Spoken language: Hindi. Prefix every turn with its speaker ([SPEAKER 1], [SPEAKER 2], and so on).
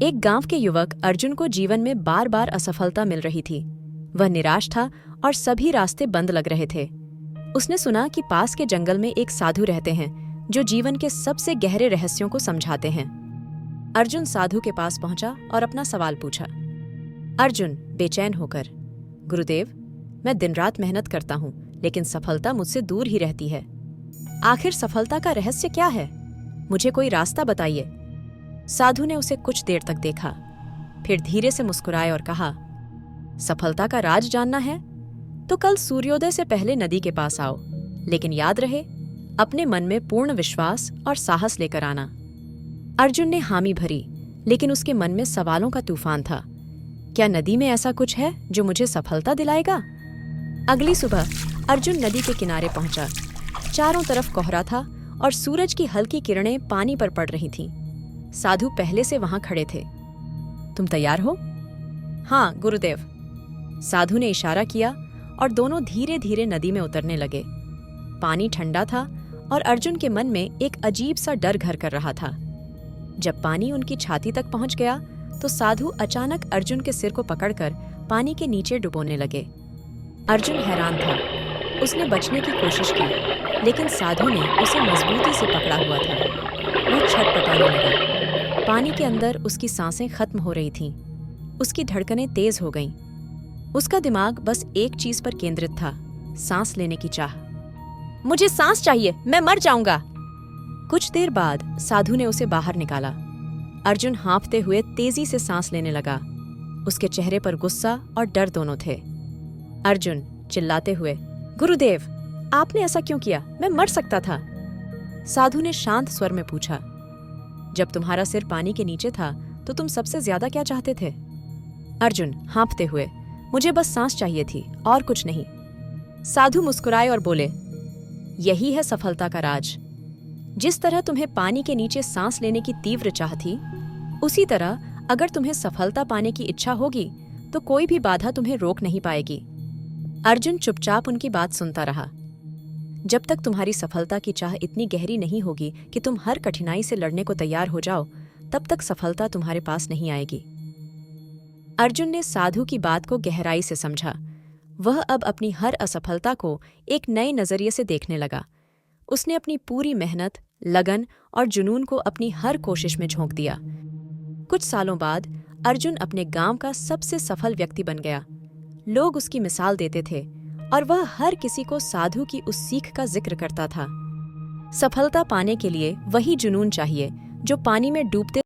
[SPEAKER 1] एक गांव के युवक अर्जुन को जीवन में बार बार असफलता मिल रही थी। वह निराश था और सभी रास्ते बंद लग रहे थे। उसने सुना कि पास के जंगल में एक साधु रहते हैं जो जीवन के सबसे गहरे रहस्यों को समझाते हैं। अर्जुन साधु के पास पहुंचा और अपना सवाल पूछा। अर्जुन बेचैन होकर, गुरुदेव, मैं दिन रात मेहनत करता हूं, लेकिन सफलता मुझसे दूर ही रहती है। आखिर सफलता का रहस्य क्या है? मुझे कोई रास्ता बताइए। साधु ने उसे कुछ देर तक देखा, फिर धीरे से मुस्कुराए और कहा, सफलता का राज जानना है तो कल सूर्योदय से पहले नदी के पास आओ, लेकिन याद रहे, अपने मन में पूर्ण विश्वास और साहस लेकर आना। अर्जुन ने हामी भरी, लेकिन उसके मन में सवालों का तूफान था। क्या नदी में ऐसा कुछ है जो मुझे सफलता दिलाएगा? अगली सुबह अर्जुन नदी के किनारे पहुंचा। चारों तरफ कोहरा था और सूरज की हल्की किरणें पानी पर पड़ रही थीं। साधु पहले से वहां खड़े थे। तुम तैयार हो? हाँ गुरुदेव। साधु ने इशारा किया और दोनों धीरे धीरे नदी में उतरने लगे। पानी ठंडा था और अर्जुन के मन में एक अजीब सा डर घर कर रहा था। जब पानी उनकी छाती तक पहुंच गया तो साधु अचानक अर्जुन के सिर को पकड़कर पानी के नीचे डुबोने लगे। अर्जुन हैरान था। उसने बचने की कोशिश की, लेकिन साधु ने उसे मजबूती से पकड़ा हुआ था। वह छटपटाने लगा। पानी के अंदर उसकी सांसें खत्म हो रही थीं। उसकी धड़कनें तेज हो गईं। उसका दिमाग बस एक चीज पर केंद्रित था, सांस लेने की चाह। मुझे सांस चाहिए, मैं मर जाऊंगा। कुछ देर बाद साधु ने उसे बाहर निकाला। अर्जुन हाँफते हुए तेजी से सांस लेने लगा। उसके चेहरे पर गुस्सा और डर दोनों थे। अर्जुन चिल्लाते हुए, गुरुदेव, आपने ऐसा क्यों किया? मैं मर सकता था। साधु ने शांत स्वर में पूछा, जब तुम्हारा सिर पानी के नीचे था तो तुम सबसे ज्यादा क्या चाहते थे? अर्जुन हाँफते हुए, मुझे बस सांस चाहिए थी और कुछ नहीं। साधु मुस्कुराए और बोले, यही है सफलता का राज। जिस तरह तुम्हें पानी के नीचे सांस लेने की तीव्र चाह थी, उसी तरह अगर तुम्हें सफलता पाने की इच्छा होगी तो कोई भी बाधा तुम्हें रोक नहीं पाएगी। अर्जुन चुपचाप उनकी बात सुनता रहा। जब तक तुम्हारी सफलता की चाह इतनी गहरी नहीं होगी कि तुम हर कठिनाई से लड़ने को तैयार हो जाओ, तब तक सफलता तुम्हारे पास नहीं आएगी। अर्जुन ने साधु की बात को गहराई से समझा। वह अब अपनी हर असफलता को एक नए नजरिए से देखने लगा। उसने अपनी पूरी मेहनत, लगन और जुनून को अपनी हर कोशिश में झोंक दिया। कुछ सालों बाद अर्जुन अपने गांव का सबसे सफल व्यक्ति बन गया। लोग उसकी मिसाल देते थे और वह हर किसी को साधु की उस सीख का जिक्र करता था। सफलता पाने के लिए वही जुनून चाहिए जो पानी में डूबते